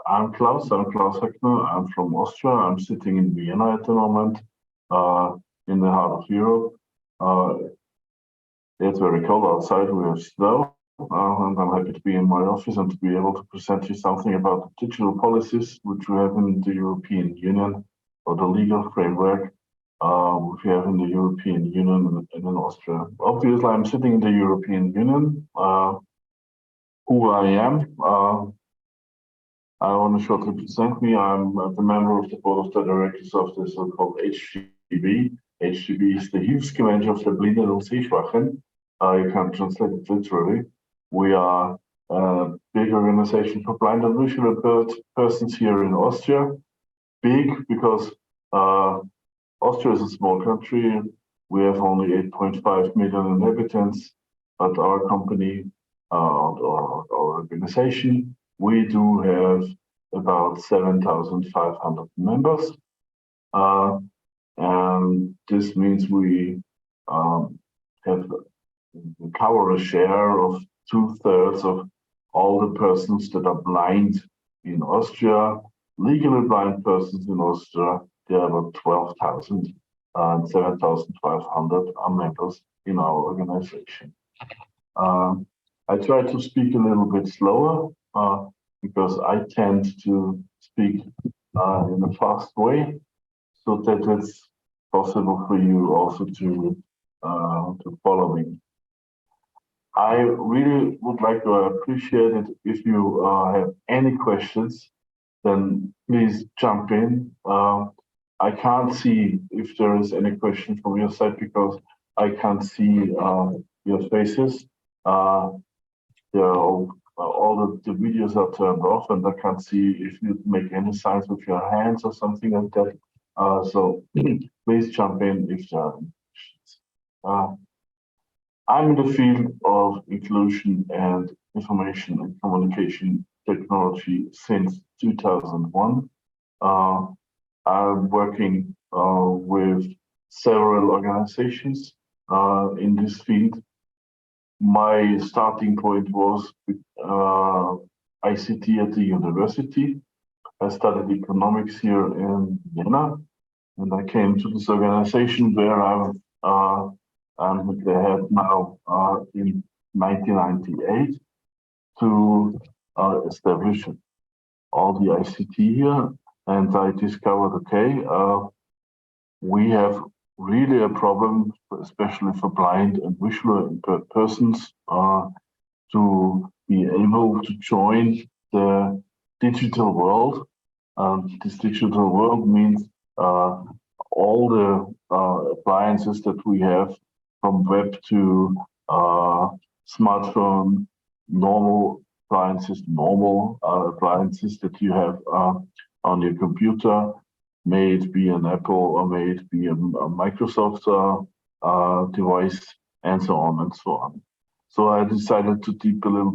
I'm Klaus Hoeckner. I'm from Austria. I'm sitting in Vienna at the moment, in the heart of Europe. It's very cold outside, we have snow, and I'm happy to be in my office and to be able to present you something about the digital policies which we have in the European Union, or the legal framework which we have in the European Union and in Austria. Obviously, I'm sitting in the European Union. Who I am, I want to shortly present me. I'm the member of the board of the directors of the so-called HGB. HGB is the Hilfsgemeinschaft der Blinden und Sehschwachen. You can translate it literally. We are a big organization for blind and visually impaired persons here in Austria. Big because Austria is a small country. We have only 8.5 million inhabitants, but our company, our organization, we do have about 7,500 members. And this means we cover a share of 2/3 of all the persons that are blind in Austria. Legally blind persons in Austria, there are about 12,000, and 7,500 are members in our organization. I try to speak a little bit slower because I tend to speak in a fast way, so that it's possible for you also to follow me. I really would like to appreciate it if you have any questions, then please jump in. I can't see if there is any question from your side because I can't see your faces. All the videos are turned off, and I can't see if you make any signs with your hands or something like that. So please jump in if there are any questions. I'm in the field of inclusion and information and communication technology since 2001. I'm working with several organizations in this field. My starting point was with ICT at the university. I studied economics here in Vienna, and I came to this organization where I'm the head now in 1998 to establish all the ICT here. And I discovered, okay, we have really a problem, especially for blind and visually impaired persons, to be able to join the digital world. This digital world means all the appliances that we have, from web to smartphone, normal appliances that you have on your computer, may it be an Apple or may it be a Microsoft device, and so on and so on. So I decided to dive a little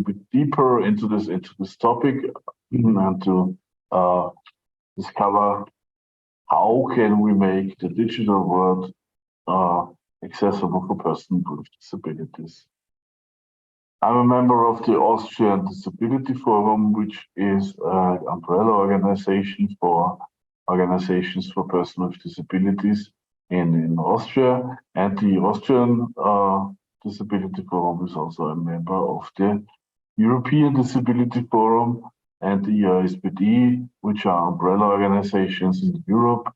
bit deeper into this topic, and to discover how can we make the digital world accessible for persons with disabilities. I'm a member of the Austrian Disability Forum, which is an umbrella organization for organizations for persons with disabilities in Austria. And the Austrian Disability Forum is also a member of the European Disability Forum and the ISPD, which are umbrella organizations in Europe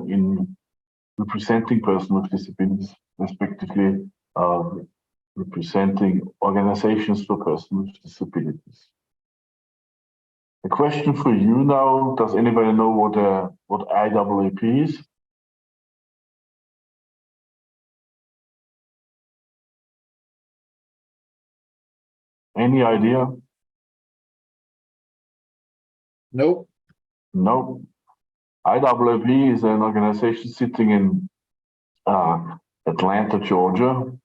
in representing persons with disabilities, respectively representing organizations for persons with disabilities. A question for you now: does anybody know what IAAP is? Any idea? No. No. IAAP is an organization sitting in Atlanta, Georgia.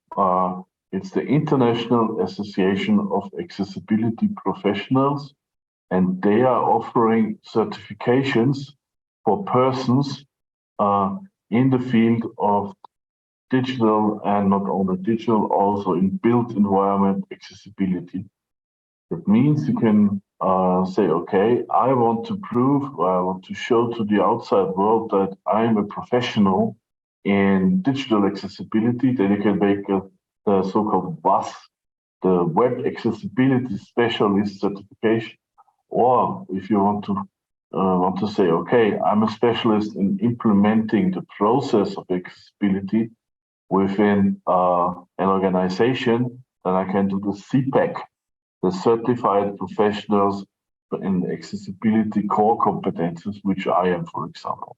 It's the International Association of Accessibility Professionals, and they are offering certifications for persons in the field of digital, and not only digital, also in built environment accessibility. That means you can say, okay, I want to prove, or I want to show to the outside world that I'm a professional in digital accessibility. Then you can make the so-called WAS, the Web Accessibility Specialist certification. Or if you want to say, okay, I'm a specialist in implementing the process of accessibility within an organization, then I can do the CPAC, the Certified Professionals in Accessibility Core Competences, which I am, for example.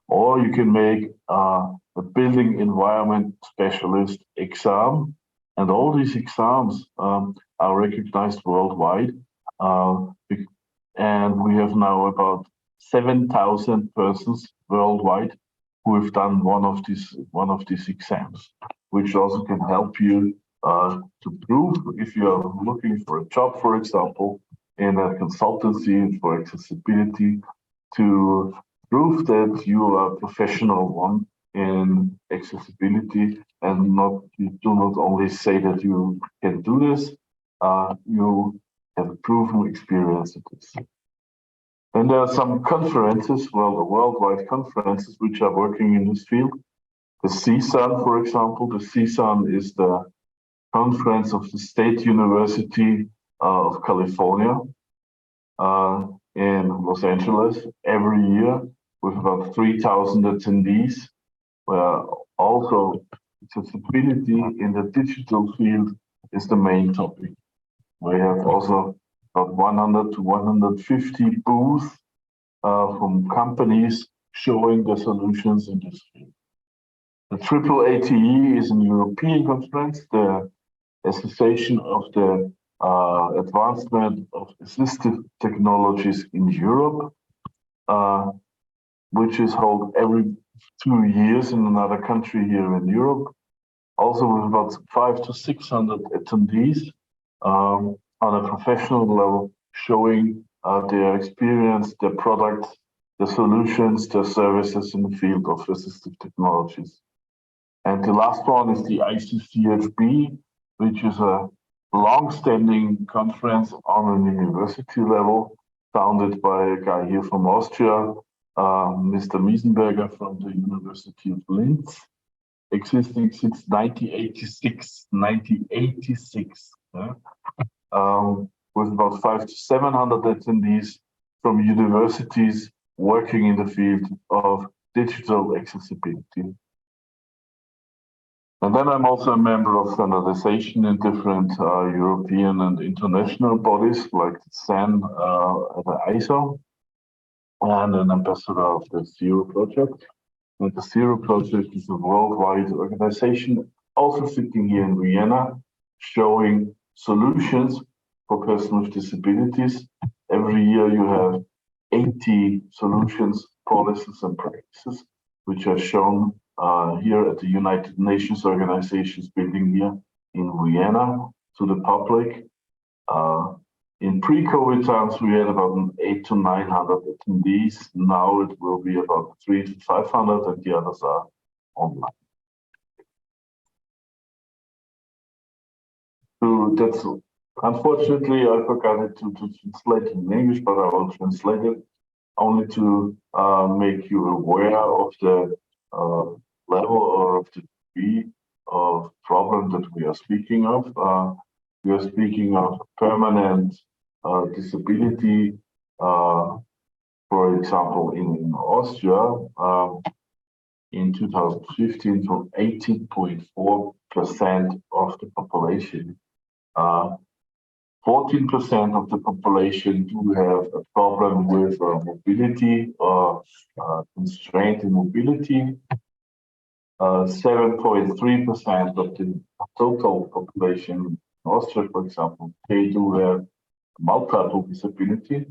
Or you can make a building environment specialist exam, and all these exams are recognized worldwide. And we have now about 7,000 persons worldwide who have done one of these exams, which also can help you to prove if you are looking for a job, for example, in a consultancy for accessibility, to prove that you are a professional one in accessibility, and you do not only say that you can do this, you have a proven experience in this. And there are some conferences, well, the worldwide conferences, which are working in this field. The CSUN, for example, the CSUN is the conference of the State University of California in Los Angeles every year, with about 3,000 attendees, where also accessibility in the digital field is the main topic. We have also about 100 to 150 booths from companies showing the solutions in this field. The AAATE is a European conference, the Association of the Advancement of Assistive Technologies in Europe, which is held every 2 years in another country here in Europe. Also with about 500 to 600 attendees on a professional level, showing their experience, their products, their solutions, their services in the field of assistive technologies. And the last one is the ICT-Accessibility, which is a long-standing conference on a university level, founded by a guy here from Austria, Mr. Miesenberger from the University of Linz, existing since 1986. With about 500 to 700 attendees from universities working in the field of digital accessibility. And then I'm also a member of standardization in different European and international bodies like the SAN and the ISO, and an ambassador of the Zero Project. And the Zero Project is a worldwide organization also sitting here in Vienna, showing solutions for persons with disabilities. Every year you have 80 solutions, policies, and practices, which are shown here at the United Nations Organizations building here in Vienna to the public. In pre-COVID times, we had about 800 to 900 attendees. Now it will be about 300 to 500, and the others are online. So that's, unfortunately, I forgot it to translate in English, but I will translate it only to make you aware of the level or of the degree of problem that we are speaking of. We are speaking of permanent disability, for example, in Austria, in 2015, from 18.4% of the population. 14% of the population do have a problem with mobility or constraint in mobility. 7.3% of the total population in Austria, for example, they do have multiple disability.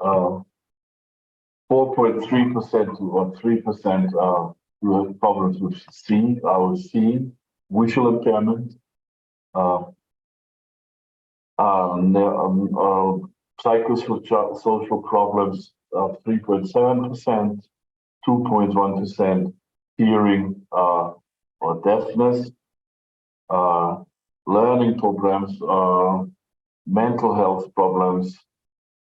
4.3% or 3% who have problems with seeing, visual impairment. Psychosocial problems of 3.7%, 2.1% hearing or deafness, learning problems mental health problems,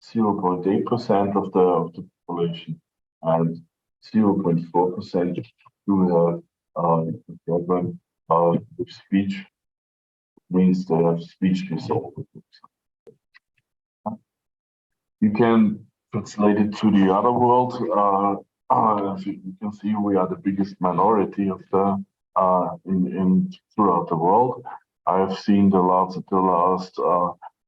0.8% of the population, and 0.4% who have a problem with speech, means they have speech disorder. You can translate it to the other world. As you can see, we are the biggest minority of the throughout the world. I have seen the last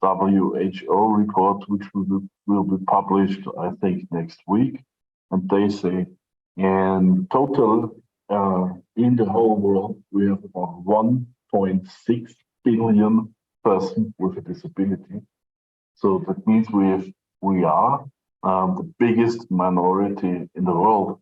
WHO report, which will be published, I think, next week, and they say in total in the whole world we have about 1.6 billion persons with a disability. So that means we are the biggest minority in the world.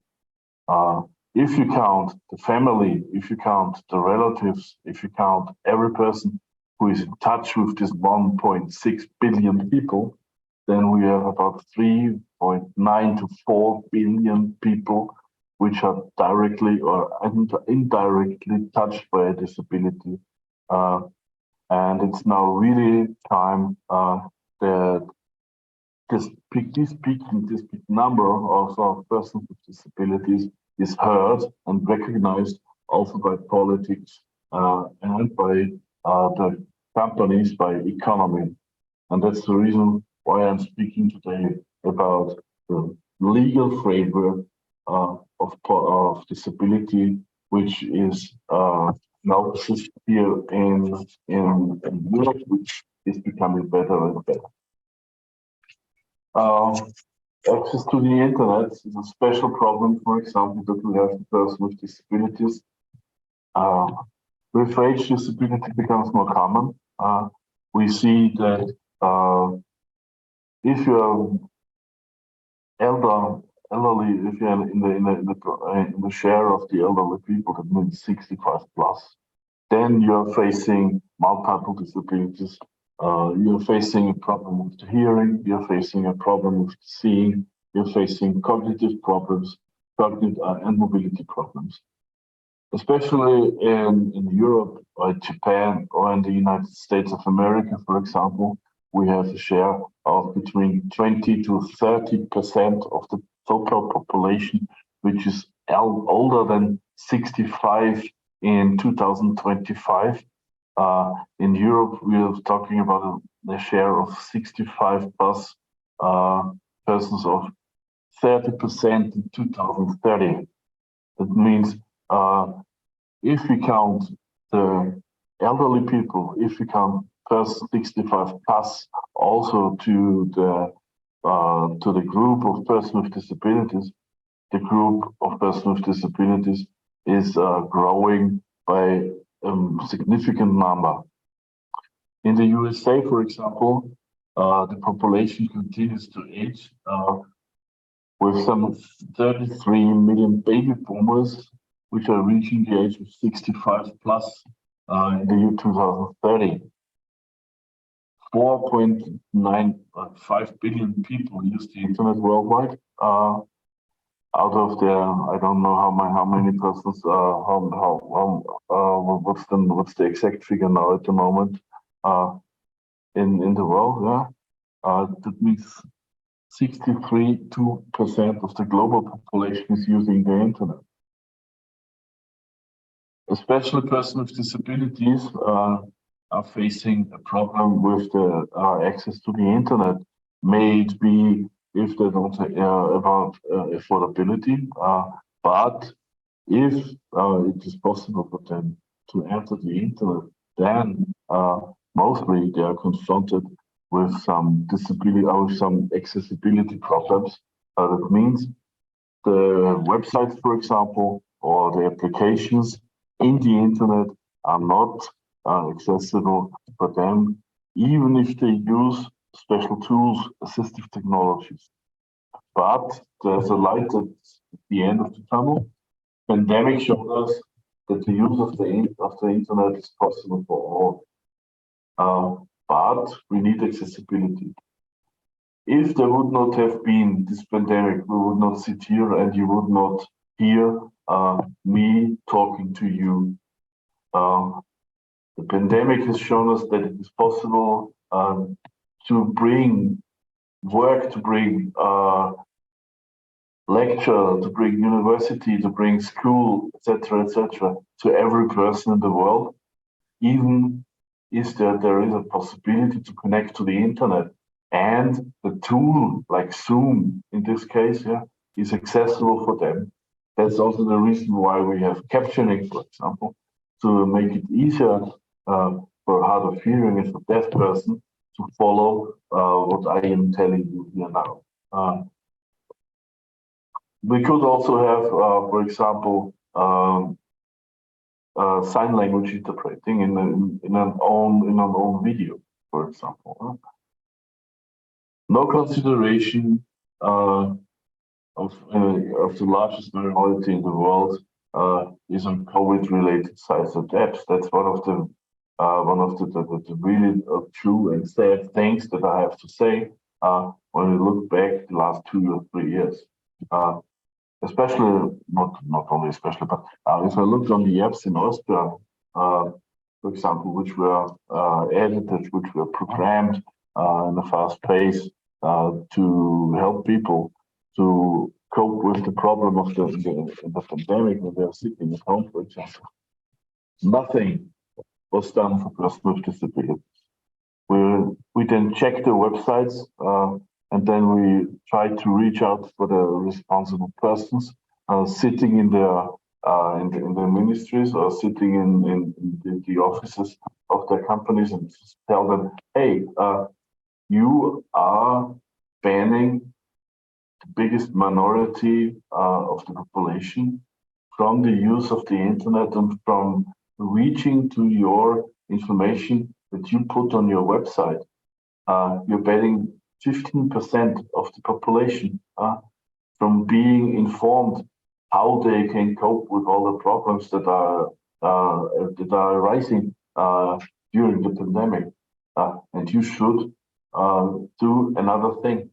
If you count the family, if you count the relatives, if you count every person who is in touch with this 1.6 billion people, then we have about 3.9 to 4 billion people which are directly or indirectly touched by a disability. And it's now really time that this big number of persons with disabilities is heard and recognized also by politics and by the companies, by economy. And that's the reason why I'm speaking today about the legal framework of disability, which is now exists here in Europe, which is becoming better and better. Access to the internet is a special problem, for example, that we have the person with disabilities. With age, disability becomes more common. We see that if you're elderly, if you're in the share of the elderly people, that means 65 plus, then you're facing multiple disabilities. You're facing a problem with the hearing, you're facing a problem with seeing, you're facing cognitive problems, cognitive and mobility problems. Especially in Europe or Japan or in the United States of America, for example, we have a share of between 20 to 30% of the total population, which is older than 65 in 2025. In Europe, we are talking about a share of 65 plus persons of 30% in 2030. That means if we count the elderly people, if we count persons 65 plus also to the group of persons with disabilities, the group of persons with disabilities is growing by significant number. In the USA, for example, the population continues to age with some 33 million baby boomers, which are reaching the age of 65 plus in the year 2030. 4.95 billion people use the internet worldwide. Out of the, I don't know how many persons, what's the exact figure now at the moment in the world, yeah. That means 63.2% of the global population is using the internet. Especially persons with disabilities are facing a problem with the access to the internet. May it be if they don't about affordability, but if it is possible for them to enter the internet, then mostly they are confronted with some disability or some accessibility problems. That means the websites, for example, or the applications in the internet are not accessible for them, even if they use special tools, assistive technologies. But there's a light at the end of the tunnel. Pandemic showed us that the use of the internet is possible for all. But we need accessibility. If there would not have been this pandemic, we would not sit here and you would not hear me talking to you. The pandemic has shown us that it is possible to bring work, to bring lecture, to bring university, to bring school, etc., to every person in the world, even is there is a possibility to connect to the internet, and the tool like Zoom in this case, is accessible for them. That's also the reason why we have captioning, for example, to make it easier for hard of hearing and for deaf person to follow what I am telling you here now. We could also have, for example, sign language interpreting in an own video, for example. No consideration of the largest minority in the world is on COVID-related sites and apps. That's one of the really true and sad things that I have to say when we look back the last 2 or 3 years. Especially, not only especially, but if I look on the apps in Austria, for example, which were edited, which were programmed in a fast pace to help people to cope with the problem of the pandemic when they are sitting at home, for example. Nothing was done for persons with disabilities. We then checked the websites and then we tried to reach out for the responsible persons sitting in the ministries or sitting in the offices of their companies and tell them, hey, you are banning the biggest minority of the population from the use of the internet and from reaching to your information that you put on your website. You're banning 15% of the population from being informed how they can cope with all the problems that are arising during the pandemic. And you should do another thing.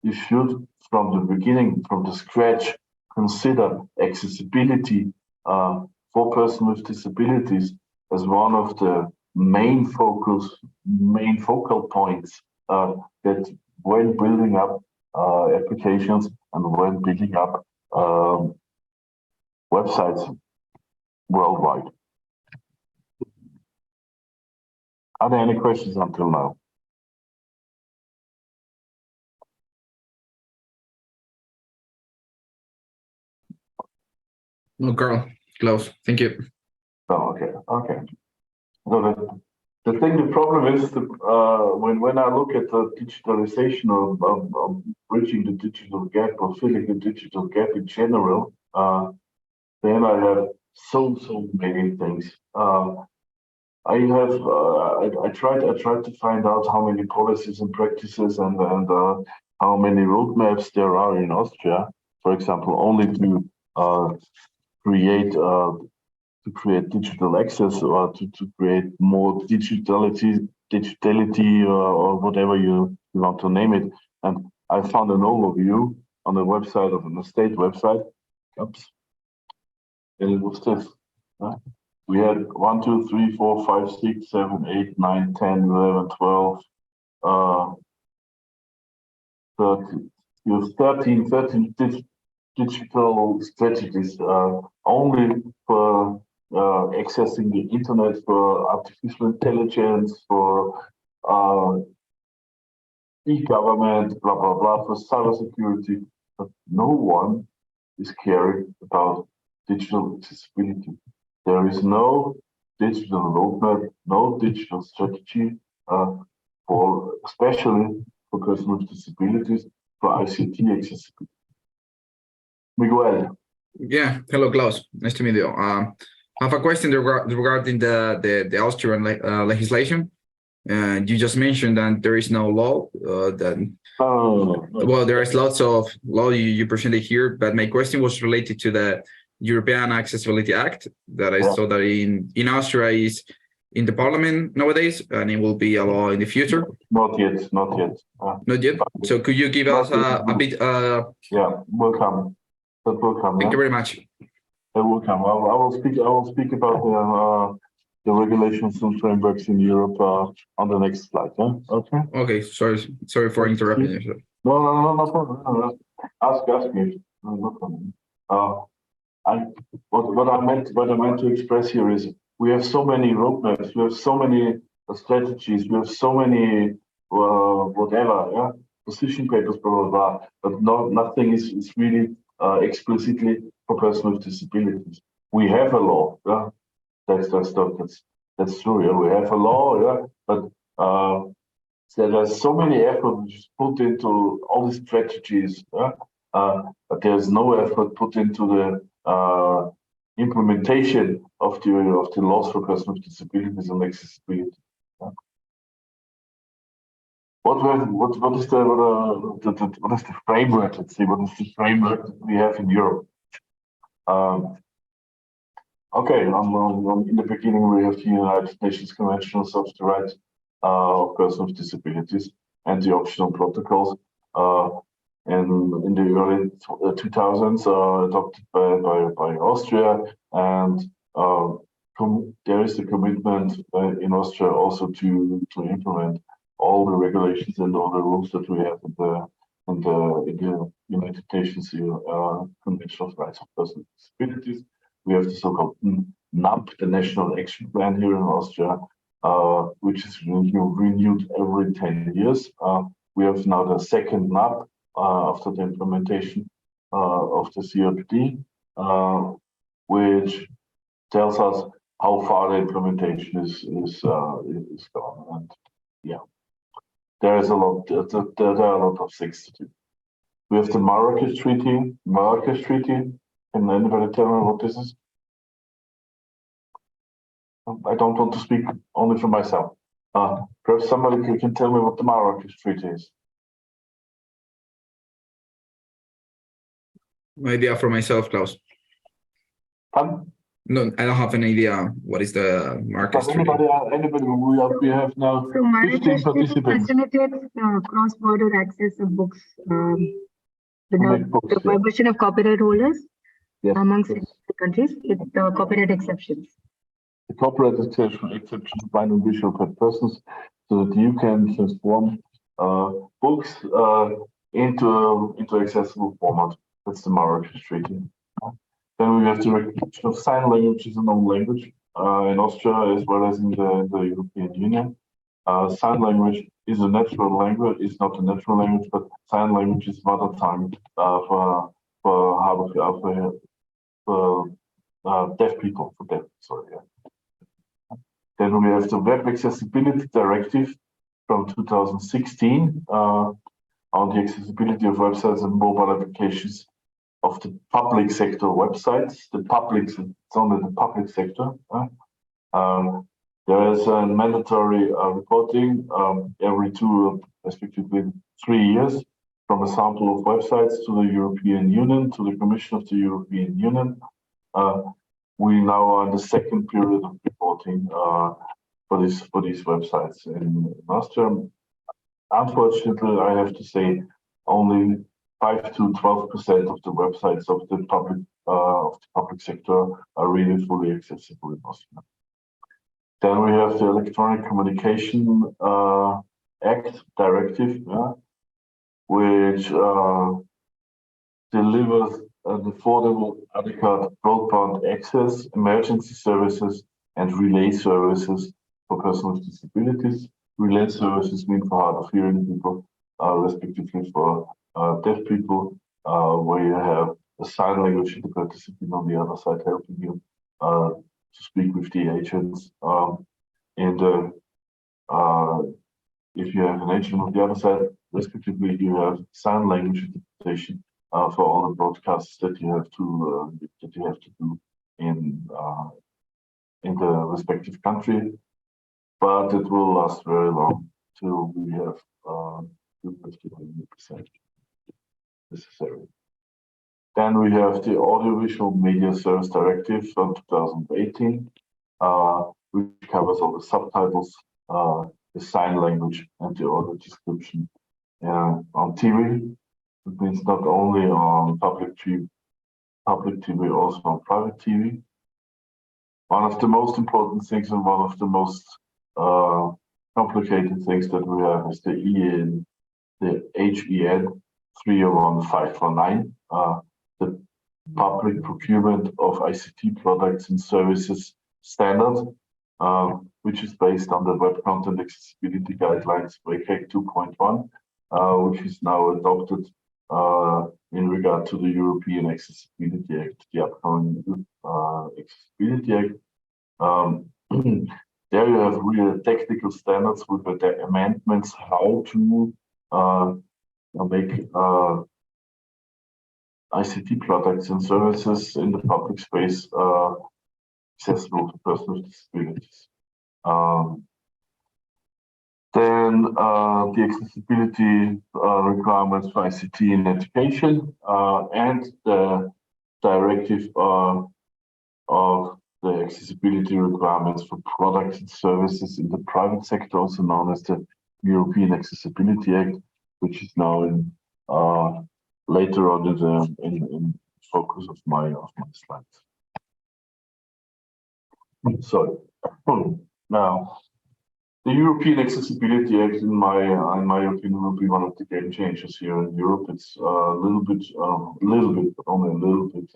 You should, from the beginning, from the scratch, consider accessibility for persons with disabilities as one of the main focal points that when building up applications and when building up websites worldwide. Are there any questions until now? No, Klaus, thank you. Oh, okay. So the problem is when I look at the digitalization of bridging the digital gap or filling the digital gap in general, then I have so many things. I tried to find out how many policies and practices and how many roadmaps there are in Austria, for example, only to create digital access or to create more digitality or whatever you want to name it. And I found an overview on the website of the state website. Oops. And it was this. We had 1, 2, 3, 4, 5, 6, 7, 8, 9, 10, 11, 12, 13. You have 13 digital strategies only for accessing the internet, for artificial intelligence, for e-government, blah, blah, blah, for cybersecurity. But no one is caring about digital accessibility. There is no digital roadmap, no digital strategy especially for persons with disabilities, for ICT accessibility. Miguel. Yeah, hello, Klaus. Nice to meet you. I have a question regarding the Austrian legislation. You just mentioned that there is no law. Well, there is lots of law you presented here, but my question was related to the European Accessibility Act that I saw that in Austria is in the parliament nowadays, and it will be a law in the future. Not yet. Not yet. So could you give us a bit? Yeah, will come. That will come. Thank you very much. That will come. I will speak about the regulations and frameworks in Europe on the next slide. Yeah. Okay. Okay. Sorry for interrupting you. Sir. No problem. No. Ask me. No problem. What I meant to express here is we have so many roadmaps, we have so many strategies, we have so many whatever, yeah, position papers, blah blah blah. But nothing is really explicitly for persons with disabilities. We have a law, yeah. That's true. Yeah, we have a law, yeah, but there are so many efforts put into all these strategies, yeah? But there's no effort put into the implementation of the laws for persons with disabilities and accessibility. Yeah? What is the framework? Let's see, what is the framework that we have in Europe? Okay, in the beginning we have the United Nations Convention of the Rights of Persons with Disabilities and the optional protocols. And in the early 2000s, adopted by Austria, and there is the commitment in Austria also to implement all the regulations and all the rules that we have in the United Nations Convention of Rights of Persons with Disabilities. We have the so-called NAP, the National Action Plan here in Austria, which is renewed every 10 years. We have now the second NAP after the implementation of the CRPD, which tells us how far the implementation is gone. And yeah, there is a lot. There are a lot of things to do. We have the Marrakesh Treaty. Can anybody tell me what this is? I don't want to speak only for myself. Perhaps somebody can tell me what the Marrakesh Treaty is. No idea for myself, Klaus. Pardon? No, I don't have an idea what is the Marrakesh Treaty. Anybody, we have now 15 participants. Facilitates cross-border access of books without the permission of copyright holders amongst the countries with copyright exceptions. The copyright exception to blind and visual impaired persons, so that you can transform books into accessible format. That's the Marrakesh Treaty. Then we have the recognition of sign language as a known language in Austria as well as in the European Union. Sign language is a natural language. It's not a natural language, but sign language is mother tongue for deaf people. Then we have the Web Accessibility Directive from 2016 on the accessibility of websites and mobile applications of the public sector websites. It's only the public sector. There is a mandatory reporting every 2, respectively 3 years, from a sample of websites to the European Union, to the Commission of the European Union. We now are in the second period of reporting for these websites in Austria. Unfortunately, I have to say, only 5 to 12% of the websites of the public sector are really fully accessible in Austria. Then we have the Electronic Communication Act Directive, which delivers an affordable, adequate broadband access, emergency services, and relay services for persons with disabilities. Relay services mean for hard of hearing people, respectively for deaf people, where you have a sign language participant on the other side helping you to speak with the agents. If you have an agent on the other side, respectively, you have sign language interpretation for all the broadcasts that you have to do in the respective country. But it will last very long till we have 50% necessary. Then we have the Audiovisual Media Service Directive from 2018, which covers all the subtitles, the sign language, and the audio description on TV. It means not only on public TV, also on private TV. one of the most important things and one of the most complicated things that we have is the HEN 301549, the Public Procurement of ICT Products and Services Standard, which is based on the Web Content Accessibility Guidelines WCAG 2.1, which is now adopted in regard to the European Accessibility Act, the upcoming Accessibility Act. There you have really technical standards with the amendments how to make ICT products and services in the public space accessible to persons with disabilities. Then the accessibility requirements for ICT in education and the directive of the accessibility requirements for products and services in the private sector, also known as the European Accessibility Act, which is now in later on in focus of my slides. So now the European Accessibility Act, in my opinion, will be one of the game changers here in Europe. It's only a little bit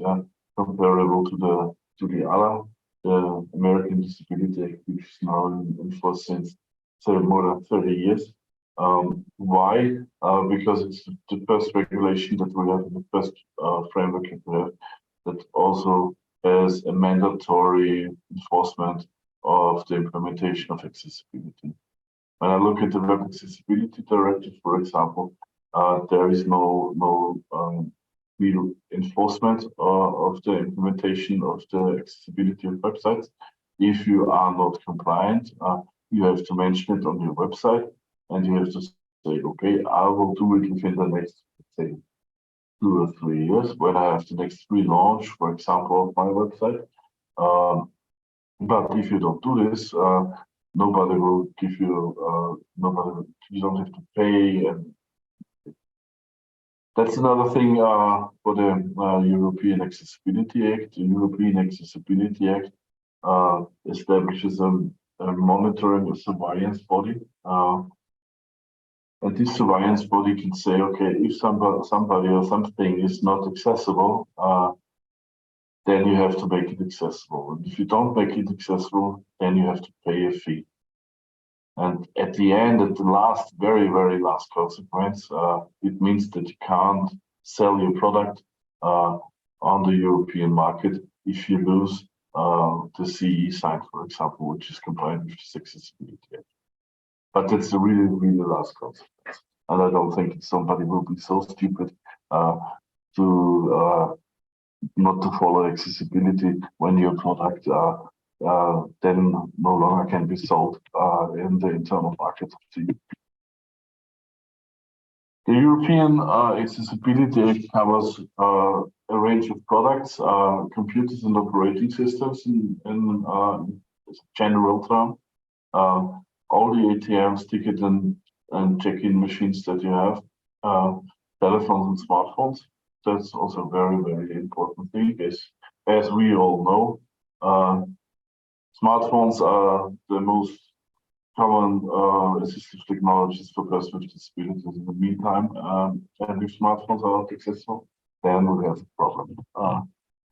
comparable to the other, the American Disability Act, which is now in force since more than 30 years. Why? Because it's the first regulation that we have, the first framework that we have, that also has a mandatory enforcement of the implementation of accessibility. When I look at the Web Accessibility Directive, for example, there is no real enforcement of the implementation of the accessibility of websites. If you are not compliant, you have to mention it on your website, and you have to say, okay, I will do it within the next, say, 2 or 3 years when I have the next relaunch, for example, of my website. But if you don't do this, nobody will give you, you don't have to pay. And that's another thing for the European Accessibility Act. The European Accessibility Act establishes a monitoring, a surveillance body. And this surveillance body can say, okay, if somebody or something is not accessible, then you have to make it accessible. And if you don't make it accessible, then you have to pay a fee. And at the end, at the last, very, very last consequence, it means that you can't sell your product on the European market if you lose the CE sign, for example, which is compliant with the Accessibility Act. But that's the really, really last consequence. And I don't think somebody will be so stupid to not to follow accessibility when your product then no longer can be sold in the internal market of the EU. The European Accessibility Act covers a range of products, computers and operating systems in general term. All the ATMs, ticket and check-in machines that you have, telephones and smartphones. That's also a very, very important thing. As we all know, smartphones are the most common assistive technologies for persons with disabilities in the meantime. And if smartphones are not accessible, then we have a problem.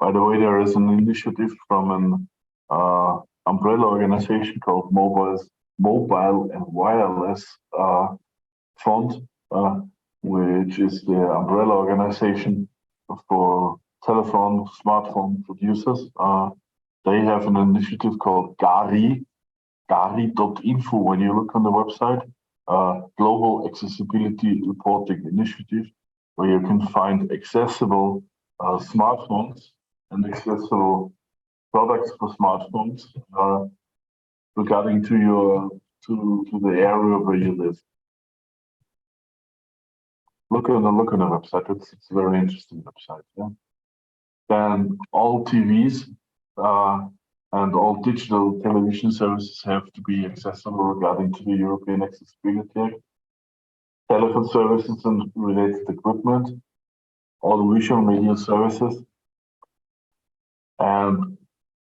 By the way, there is an initiative from an umbrella organization called Mobile and Wireless Fund, which is the umbrella organization for telephone, smartphone producers. They have an initiative called GARI.info. When you look on the website, Global Accessibility Reporting Initiative, where you can find accessible smartphones and accessible products for smartphones regarding to the area where you live. Look on the website. It's a very interesting website. Yeah. Then all TVs and all digital television services have to be accessible regarding to the European Accessibility Act. Telephone services and related equipment, all visual media services, and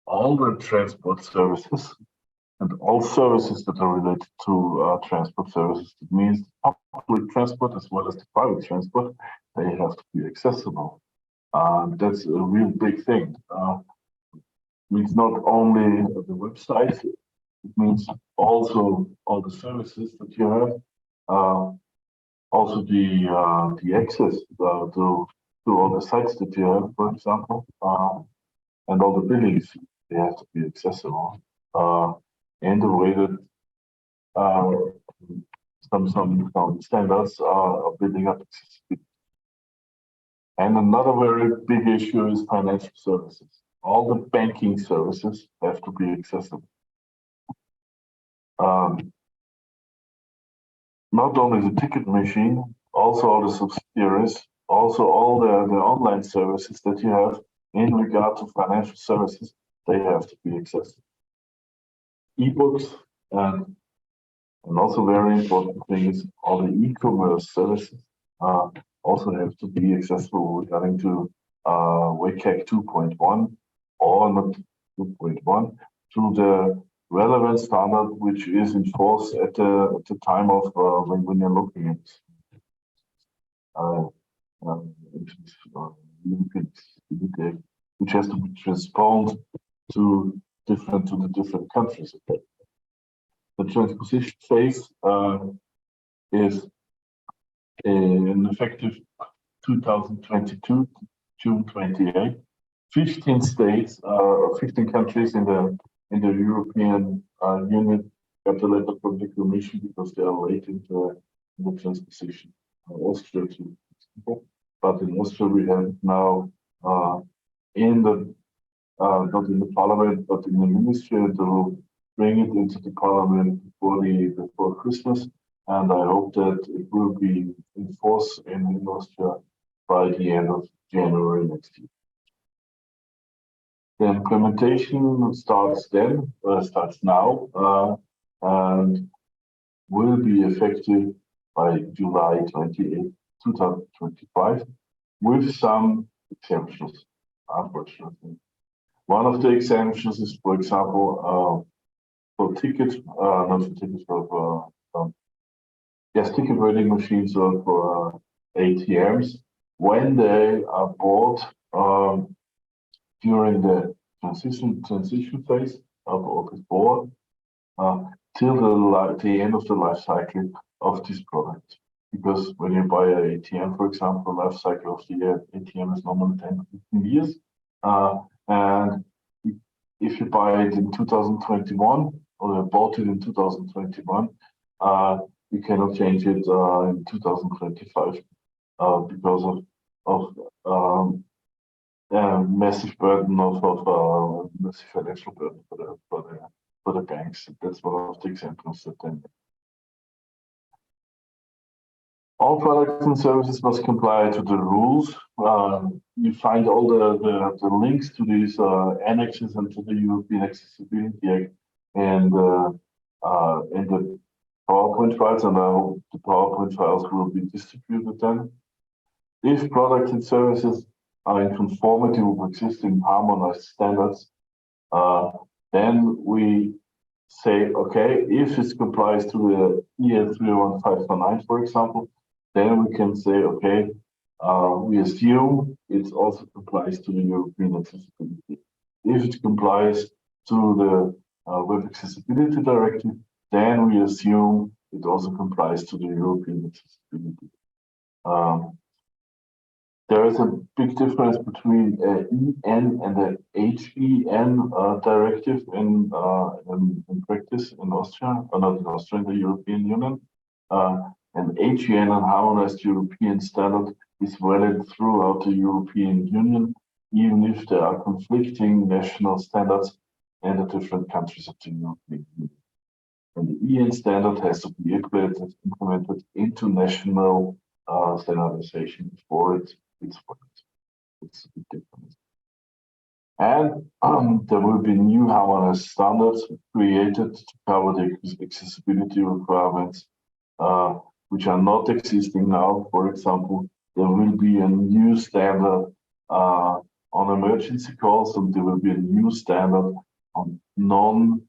all the transport services and all services that are related to transport services. It means public transport as well as the private transport, they have to be accessible. That's a real big thing. Means not only the website, it means also all the services that you have, also the access to all the sites that you have, for example, and all the buildings, they have to be accessible. And the way that some standards are building up accessibility. And another very big issue is financial services. All the banking services have to be accessible. Not only the ticket machine, also all the subsidiaries, also all the online services that you have in regard to financial services, they have to be accessible. E-books and also very important thing is all the e-commerce services also have to be accessible regarding to WCAG 2.1 or not 2.1 to the relevant standard which is in force at the time of when you're looking at which has to be transposed to the different countries. The transposition phase is in effective 2022, June 28. 15 states, 15 countries in the European Union got the letter from the Commission because they are late in the transposition. Austria, too. But in Austria, we have now in the not in the parliament, but in the ministry, they will bring it into the parliament before Christmas, and I hope that it will be in force in Austria by the end of January next year. The implementation starts now, and will be effective by July 28, 2025, with some exemptions, unfortunately. One of the exemptions is, for example, for tickets, not for tickets, for ticket vending machines or for ATMs, when they are bought during the transition phase of August 4 till the end of the life cycle of this product. Because when you buy an ATM, for example, the life cycle of the ATM is normally 10 to 15 years. And if you buy it in 2021 or bought it in 2021, you cannot change it in 2025 because of massive burden of massive financial burden for the banks. That's one of the examples that then. All products and services must comply to the rules. You find all the links to these annexes and to the European Accessibility Act and in the PowerPoint files, and I hope the PowerPoint files will be distributed then. If products and services are in conformity with existing harmonized standards, then we say, okay, if it complies to the EN 31549, for example, then we can say, okay, we assume it also complies to the European Accessibility. If it complies to the Web Accessibility Directive, then we assume it also complies to the European Accessibility. There is a big difference between EN and the HEN directive in practice in Austria, or not in Austria, in the European Union. And HEN, and harmonized European standard, is valid throughout the European Union, even if there are conflicting national standards in the different countries of the European Union. And the EN standard has to be implemented into national standardization before it's valid. It's a big difference. And there will be new harmonized standards created to cover the accessibility requirements which are not existing now. For example, there will be a new standard on emergency calls, and there will be a new standard on non-ICT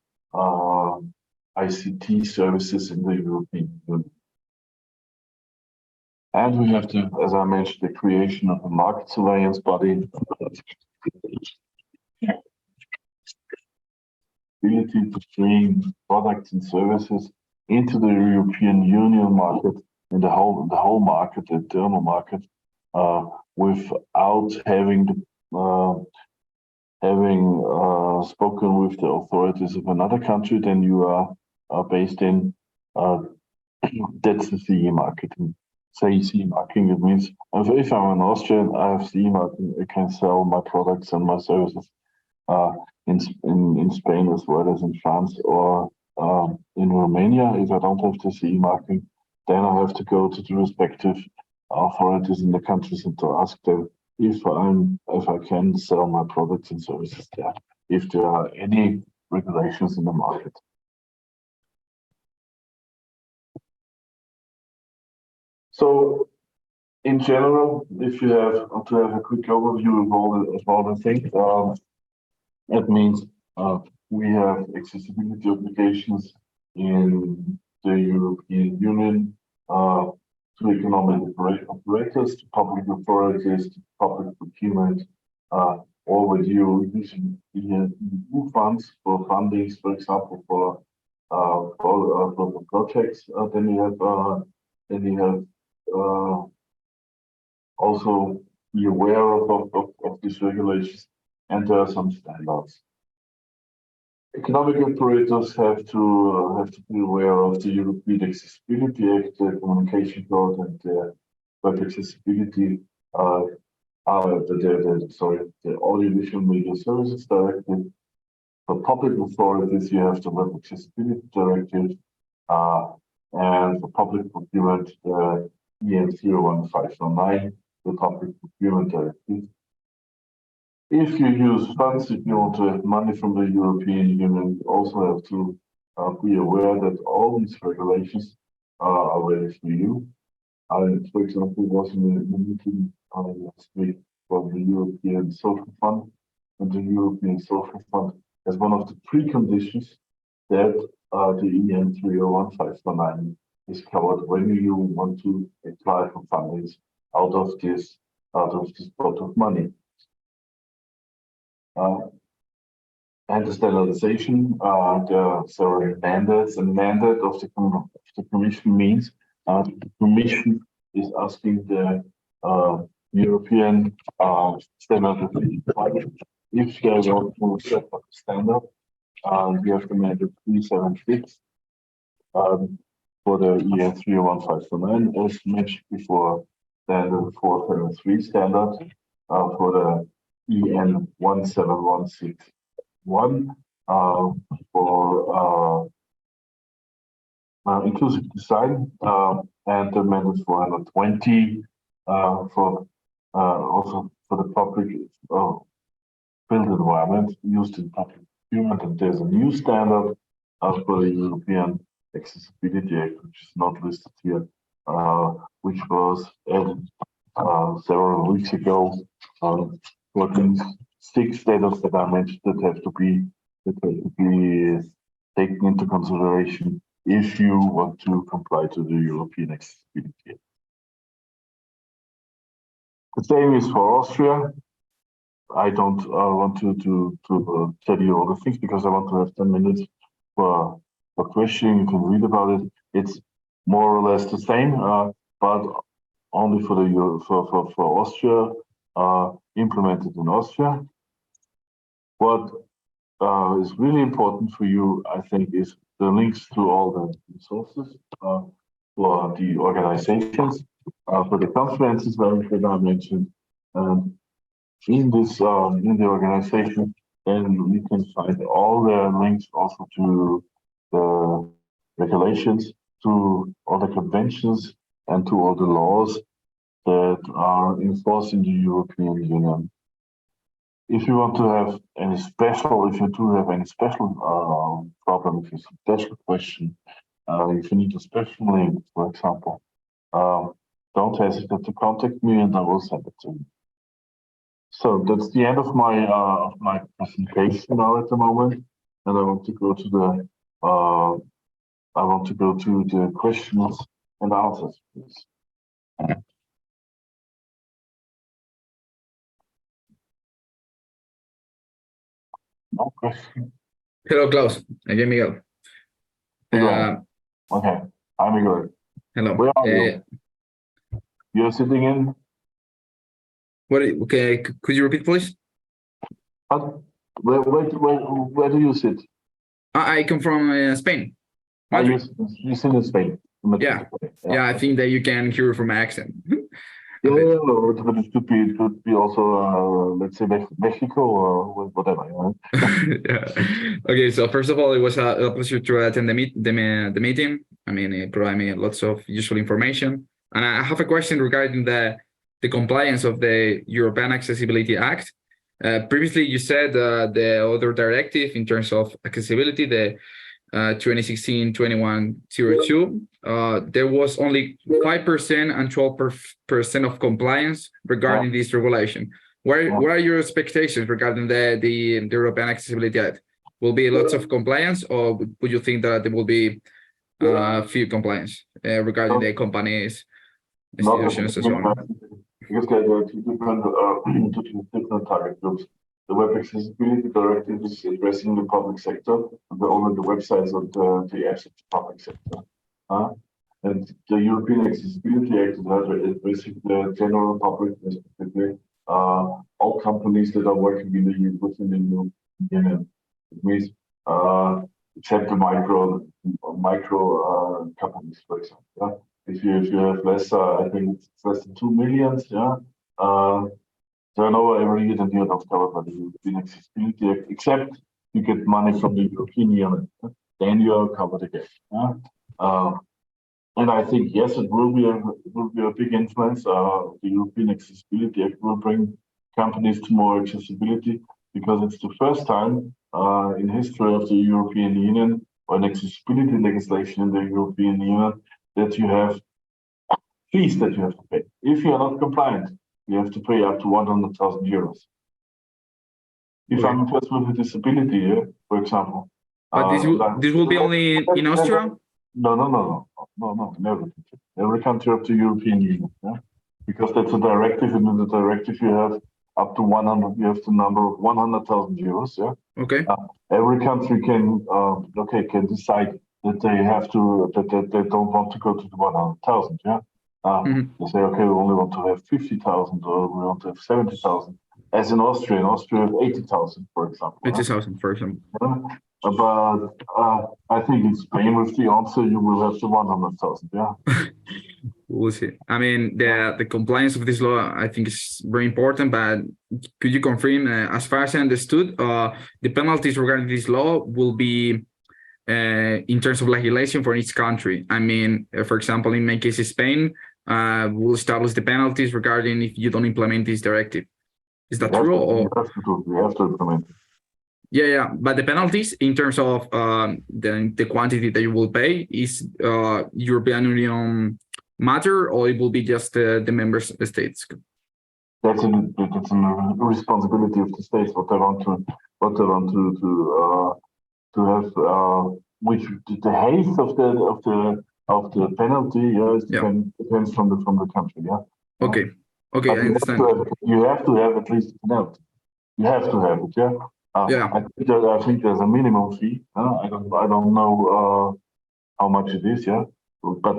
services in the European Union. And we have to, as I mentioned, the creation of a market surveillance body. Ability to bring products and services into the European Union market and the whole market, the internal market, without having spoken with the authorities of another country than you are based in. That's the CE marketing. Say CE marking, it means if I'm an Austrian, I have CE marking, I can sell my products and my services in Spain as well as in France or in Romania. If I don't have the CE marking, then I have to go to the respective authorities in the countries and to ask them if I can sell my products and services there, if there are any regulations in the market. So, in general, if you have to have a quick overview of all the things, that means we have accessibility obligations in the European Union to economic operators, to public authorities, to public procurement, or with you using EU funds for fundings, for example, for projects. Then you have also be aware of these regulations, and there are some standards. Economic operators have to be aware of the European Accessibility Act, the Communication Code, and the Web Accessibility. The Audiovisual Media Services Directive. For public authorities, you have the Web Accessibility Directive, and for public procurement, the EN 01509, the Public Procurement Directive. If you use funds, if you want to have money from the European Union, you also have to be aware that all these regulations are ready for you. For example, was in the meeting last week for the European Social Fund, and the European Social Fund as one of the preconditions that the EN 301-549 is covered when you want to apply for fundings out of this pot of money. And the standardization, there are several mandates. And mandate of the Commission means the Commission is asking the European standardization body if they want to set up a standard. We have the mandate 376 for the EN 301-549, as mentioned before, then the 473 standard for the EN 17161 for inclusive design, and the mandate 420 for also for the public built environment used in public procurement. And there's a new standard for the European Accessibility Act, which is not listed here, which was added several weeks ago. For these 6 standards that I mentioned that have to be taken into consideration if you want to comply to the European Accessibility Act. The same is for Austria. I don't want to tell you all the things because I want to have 10 minutes for questioning. You can read about it. It's more or less the same, but only for Austria, implemented in Austria. What is really important for you, I think, is the links to all the resources for the organizations, for the conferences that I mentioned. In this in the organization, then we can find all the links also to the regulations, to all the conventions, and to all the laws that are enforced in the European Union. If you want to have any special, if you do have any special problem, if it's a special question, if you need a special link, for example, don't hesitate to contact me and I will send it to you. So that's the end of my presentation now at the moment, and I want to go to the questions and answers, please. No question. Hello, Klaus. Again, Miguel. Okay, I'm Igor. Hello. Where are you? You're sitting in? Okay, could you repeat, please? Where do you sit? I come from Spain. You sit in Spain? Yeah, I think that you can hear from my accent. But it could be also, let's say, Mexico or whatever. Yeah. Okay, so first of all, it was a pleasure to attend the meeting. I mean, it provided me lots of useful information. And I have a question regarding the compliance of the European Accessibility Act. Previously, you said the other directive in terms of accessibility, the 2016-2102, there was only 5% and 12% of compliance regarding this regulation. What are your expectations regarding the European Accessibility Act? Will be lots of compliance, or would you think that there will be few compliance regarding the companies, institutions, and so on? Because there are two different target groups. The Web Accessibility Directive is addressing the public sector, only the websites of the apps of the public sector. And the European Accessibility Act is addressing the general public, specifically all companies that are working within the Union. It means except the micro companies, for example. Yeah? If you have less, I think it's less than 2 million. Yeah. Turnover every year, then you're not covered by the European Accessibility Act, except you get money from the European Union. Then you are covered again. Yeah? And I think, yes, it will be a big influence. The European Accessibility Act will bring companies to more accessibility, because it's the first time in history of the European Union, or an accessibility legislation in the European Union, that you have fees that you have to pay. If you are not compliant, you have to pay up to 100,000 euros. If I'm a person with a disability, for example. But this will be only in Austria? No, in every country of the European Union. Yeah? Because that's a directive, and in the directive you have up to 100, you have the number of 100,000 euros. Yeah. Okay. Every country can decide that they have to, that they don't want to go to the 100,000. Yeah. They say, okay, we only want to have 50,000, or we want to have 70,000. As in Austria, we have 80,000, for example. 80,000, for example. But I think in Spain, with the answer, you will have the 100,000. Yeah. We'll see. I mean, the compliance of this law, I think, is very important. But could you confirm, as far as I understood, the penalties regarding this law will be in terms of legislation for each country? I mean, for example, in my case, Spain will establish the penalties regarding if you don't implement this directive. Is that true? We have to implement it. Yeah. But the penalties in terms of the quantity that you will pay is European Union matter, or it will be just the member states? That's a responsibility of the states, what they want to have, which the height of the penalty, depends from the country. Yeah. Okay, I understand. You have to have at least a penalty. You have to have it. Yeah. I think there's a minimum fee. I don't know how much it is. Yeah. But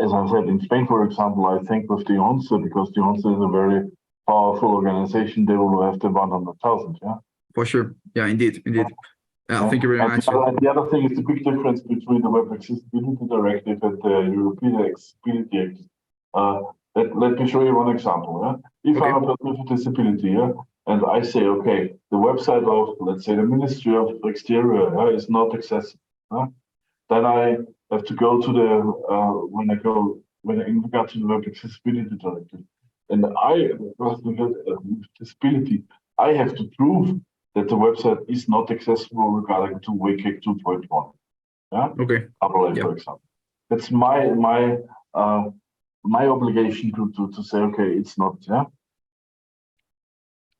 as I said, in Spain, for example, I think with the ONCE, because the ONCE is a very powerful organization, they will have the 100,000. Yeah. For sure. Yeah, indeed. Thank you very much. The other thing is the big difference between the Web Accessibility Directive and the European Accessibility Act. Let me show you one example. Yeah? If I'm a person with a disability, and I say, okay, the website of, let's say, the Ministry of Exterior is not accessible. Then I have to go to the when in regard to the Web Accessibility Directive, and I, with disability, I have to prove that the website is not accessible regarding to WCAG 2.1. Yeah. Okay. For example, that's my obligation to say, okay, it's not. Yeah.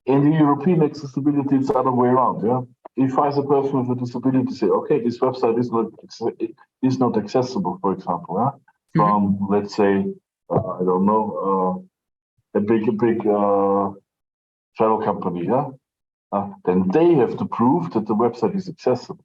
In the European accessibility, it's the other way around. Yeah. If I, as a person with a disability, say, okay, this website is not accessible, for example, yeah, from let's say, I don't know, a big travel company, yeah, then they have to prove that the website is accessible.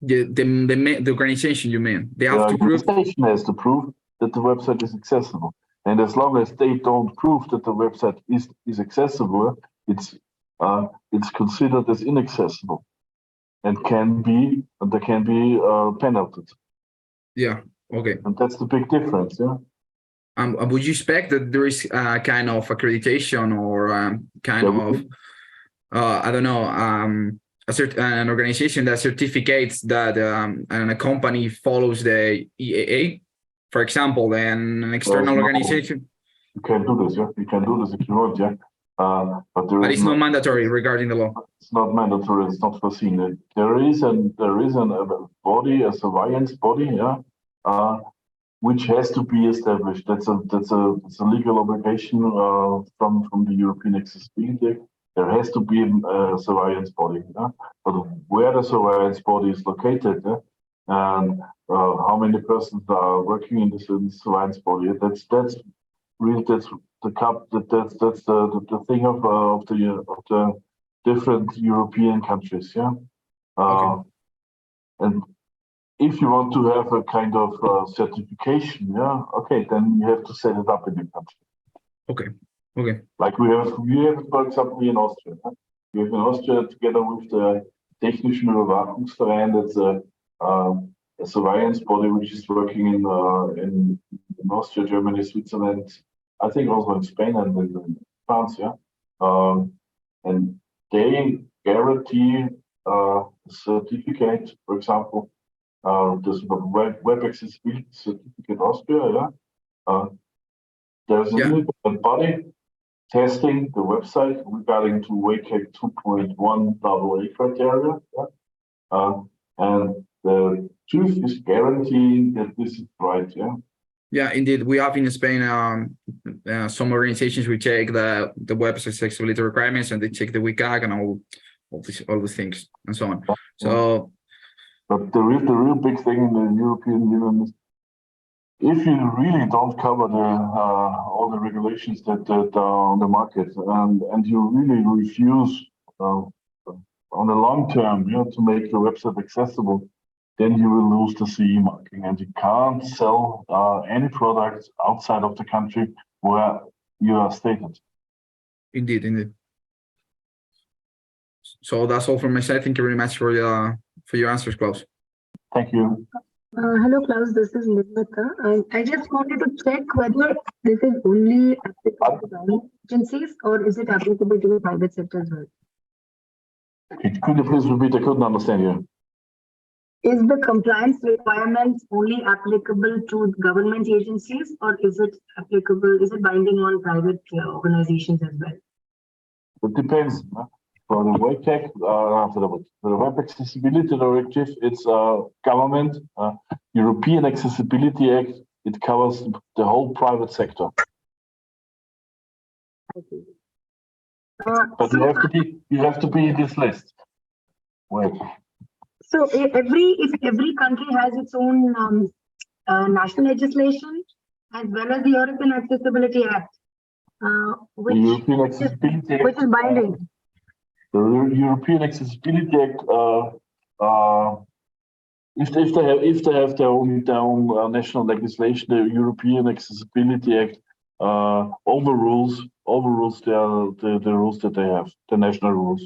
The organization, you mean? They have to prove. The organization has to prove that the website is accessible, and as long as they don't prove that the website is accessible, it's considered as inaccessible, and there can be penalties. Yeah. Okay. And that's the big difference. Yeah. Would you expect that there is a kind of accreditation or I don't know, an organization that certificates that a company follows the EAA, for example, then an external organization? You can do this, yeah. You can do this if you want, yeah. But it's not mandatory regarding the law. It's not mandatory. It's not foreseen. There is a body, a surveillance body, yeah, which has to be established. That's a legal obligation from the European Accessibility Act. There has to be a surveillance body, yeah? But where the surveillance body is located, yeah? And how many persons are working in this surveillance body? That's really the thing of the different European countries, yeah. Okay. And if you want to have a kind of certification, yeah, okay, then you have to set it up in the country. Okay. Okay. Like we have, for example, in Austria. Huh? We have in Austria, together with the Technischen Überwachungsverein, that's a surveillance body which is working in Austria, Germany, Switzerland, I think also in Spain and in France, yeah. And they guarantee a certificate, for example, this Web Accessibility Certificate Austria, yeah. There's an independent body testing the website regarding to WCAG 2.1 AA criteria, yeah. And the truth is guaranteeing that this is right, yeah. Yeah, indeed. We have in Spain some organizations who take the web accessibility requirements and they check the WCAG and all these things and so on. So, but the real big thing in the European Union is if you really don't cover all the regulations that are on the market and you really refuse on the long term, you know, to make your website accessible, then you will lose the CE marking and you can't sell any products outside of the country where you are stated. Indeed, indeed. So that's all from my side. Thank you very much for your answers, Klaus. Thank you. Hello, Klaus. This is Nidmita. I just wanted to check whether this is only applicable to government agencies or is it applicable to the private sector as well? Could you please repeat? I couldn't understand you. Is the compliance requirements only applicable to government agencies or is it binding on private organizations as well? It depends. For the WCAG, for the Web Accessibility Directive, it's government. European Accessibility Act, it covers the whole private sector. Okay. But you have to be in this list. Wait. So if every country has its own national legislation as well as the European Accessibility Act, which is binding. The European Accessibility Act, if they have their own national legislation, the European Accessibility Act overrules the rules that they have, the national rules.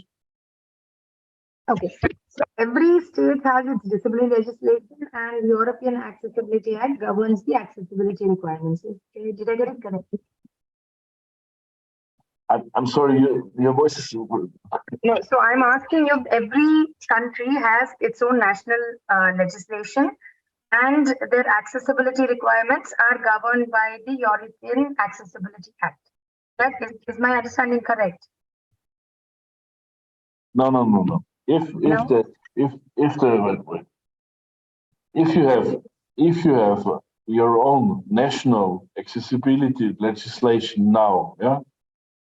Okay, so every state has its disability legislation and the European Accessibility Act governs the accessibility requirements. Did I get it correct? I'm sorry, your voice is... No, so I'm asking you, every country has its own national legislation and their accessibility requirements are governed by the European Accessibility Act. That is my understanding correct? No. If you have your own national accessibility legislation now, yeah,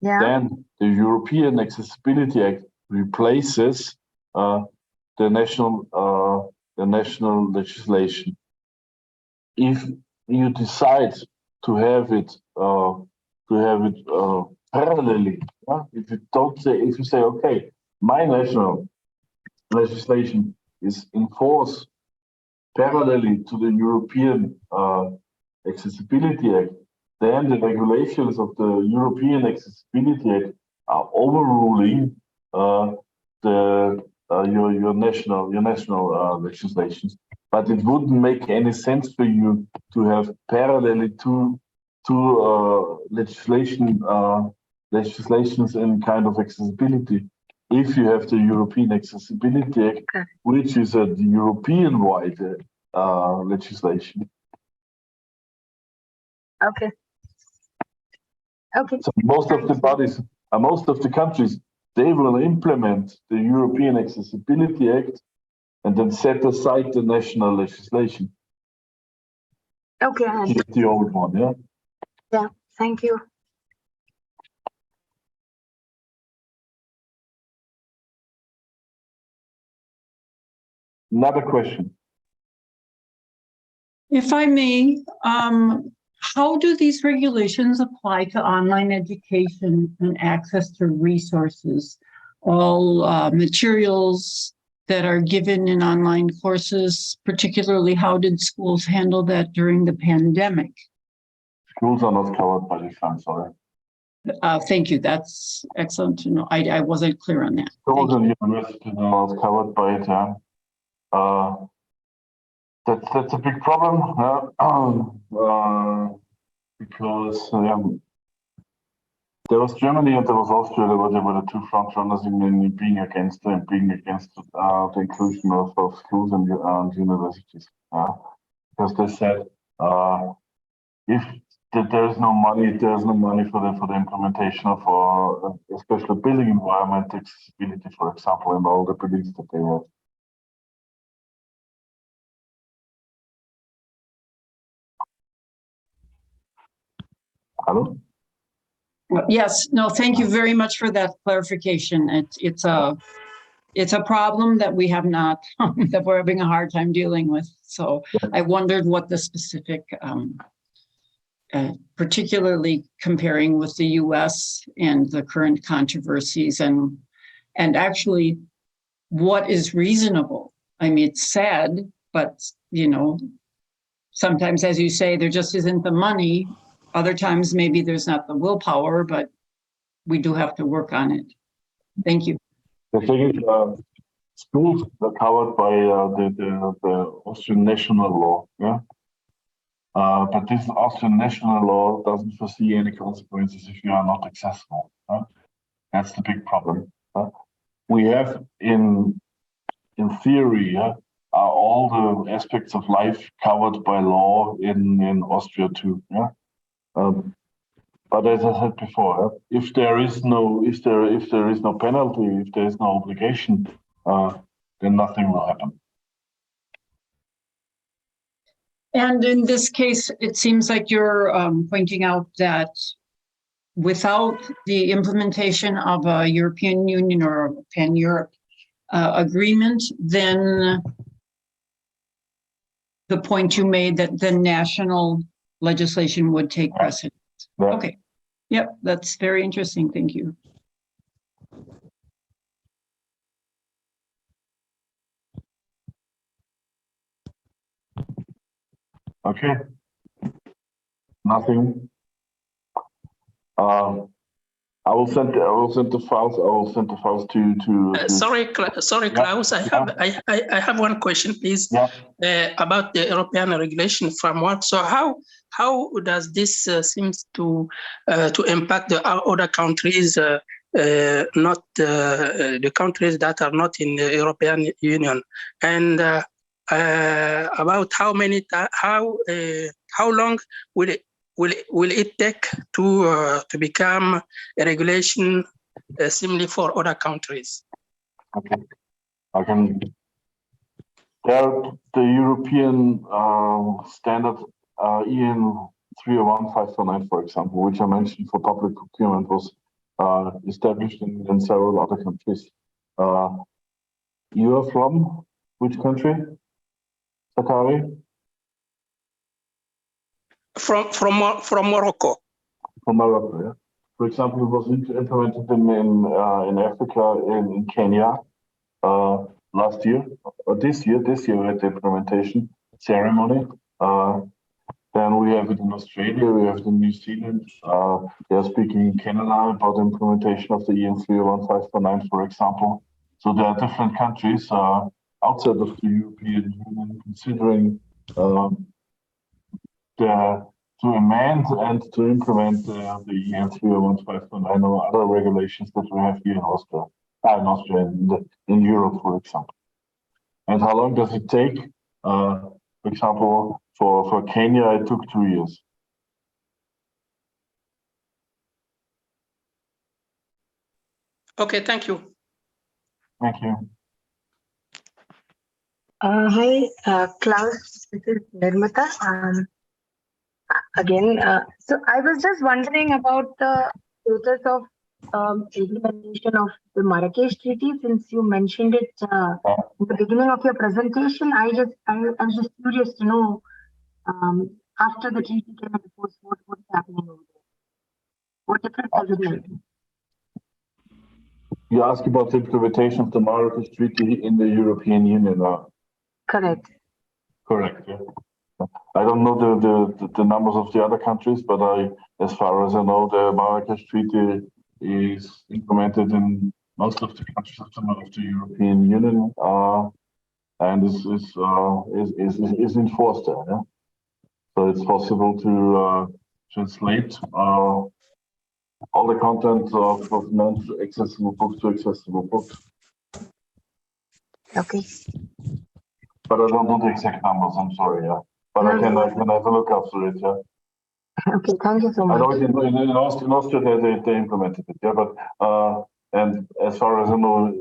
Yeah. then the European Accessibility Act replaces the national legislation. If you decide to have it parallelly, if you say, okay, my national legislation is in force parallelly to the European Accessibility Act, then the regulations of the European Accessibility Act are overruling your national legislations. But it wouldn't make any sense for you to have parallelly two legislations in kind of accessibility. If you have the European Accessibility Act, which is a European-wide legislation. Okay. Okay. So most of the bodies, most of the countries, they will implement the European Accessibility Act and then set aside the national legislation. Okay. The old one, yeah? Yeah, thank you. Another question. If I may, how do these regulations apply to online education and access to resources? All materials that are given in online courses, particularly how did schools handle that during the pandemic? Schools are not covered by this, I'm sorry. Thank you. That's excellent to know. I wasn't clear on that. Schools and universities are not covered by it, yeah. That's a big problem, because there was Germany and there was Austria. There were the two front runners in being against the inclusion of schools and universities. Because they said if there is no money for the implementation of a special building environment accessibility, for example, in all the buildings that they have. Hello? Yes, no, thank you very much for that clarification. It's a problem that we have not, that we're having a hard time dealing with. So I wondered what the specific, particularly comparing with the US and the current controversies and actually what is reasonable. I mean, it's sad, but sometimes, as you say, there just isn't the money. Other times, maybe there's not the willpower, but we do have to work on it. Thank you. The thing is, schools are covered by the Austrian national law, yeah. But this Austrian national law doesn't foresee any consequences if you are not accessible. That's the big problem. We have in theory, are all the aspects of life covered by law in Austria too, yeah. But as I said before, if there is no penalty, if there is no obligation, then nothing will happen. And in this case, it seems like you're pointing out that without the implementation of a European Union or a pan-Europe agreement, then the point you made that the national legislation would take precedence. Yeah. Okay. Yep, that's very interesting. Thank you. Okay. Nothing. I will send the files. I will send the files to. Sorry, Klaus. I have one question, please. Yeah. About the European regulation framework. So how does this seems to impact the other countries, not the countries that are not in the European Union, and about how long will it take to become a regulation similar for other countries? Okay, the European standard EN 301/549, for example, which I mentioned for public procurement, was established in several other countries. You are from which country, Sakari? From Morocco. From Morocco, yeah. For example, it was implemented in Africa, in Kenya, last year, or this year we had the implementation ceremony. Then we have it in Australia, we have it in New Zealand. They are speaking in Canada about the implementation of the EN 31549, for example. So there are different countries outside of the European Union considering to amend and to implement the EN 31549 or other regulations that we have here in Austria, in Europe, for example. And how long does it take? For example, for Kenya, it took 2 years. Okay, thank you. Thank you. Hi, Klaus, this is Nirmata. Again, so I was just wondering about the status of implementation of the Marrakesh Treaty, since you mentioned it in the beginning of your presentation. I'm just curious to know, after the treaty came into force, what's happening over there? What difference does it make? You ask about the implementation of the Marrakesh Treaty in the European Union. Correct. Correct. Yeah. I don't know the numbers of the other countries, but as far as I know, the Marrakesh Treaty is implemented in most of the countries of the European Union, and is enforced there. Yeah? So it's possible to translate all the content of non-accessible books to accessible books. Okay. But I don't know the exact numbers. I'm sorry. Yeah. But I can have a look after it. Yeah. Okay. Thank you so much. I know in Austria they implemented it. Yeah. But and as far as I know,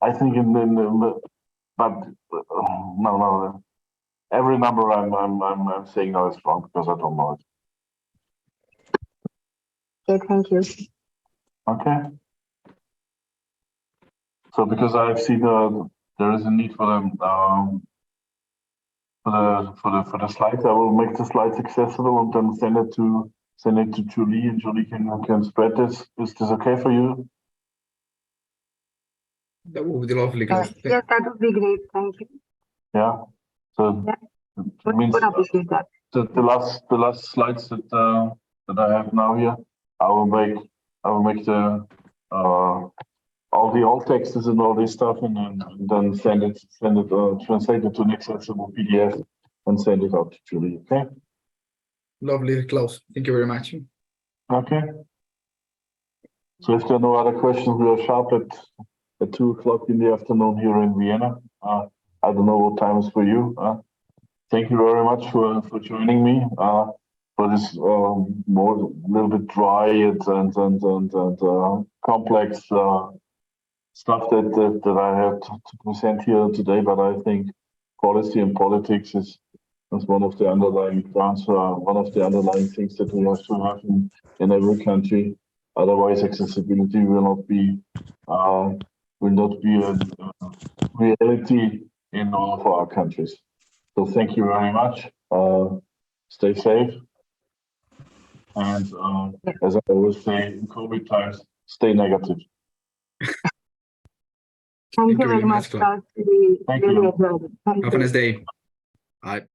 I think but no. Every number I'm saying now is wrong because I don't know it. Okay. Thank you. Okay. So because I've seen there is a need for them for the slides, I will make the slides accessible and then send it to Julie, and Julie can spread this. Is this okay for you? That would be lovely. Yes, that would be great. Thank you. Yeah. So it means would appreciate that. the last slides that I have now here, I will make the all the alt texts and all this stuff, and then send it translate it to an accessible PDF and send it out to Julie. Okay. Lovely, Klaus. Thank you very much. Okay. So if there are no other questions, we are sharp at 2 o'clock in the afternoon here in Vienna. I don't know what time is for you. Thank you very much for joining me for this little bit dry and complex stuff that I have to present here today. But I think policy and politics is one of the underlying one of the underlying things that we have to have in every country. Otherwise, accessibility will not be a reality in all of our countries. So thank you very much. Stay safe, and as I always say in COVID times, stay negative. Thank you very much, Klaus. Thank you. Have a nice day. Bye.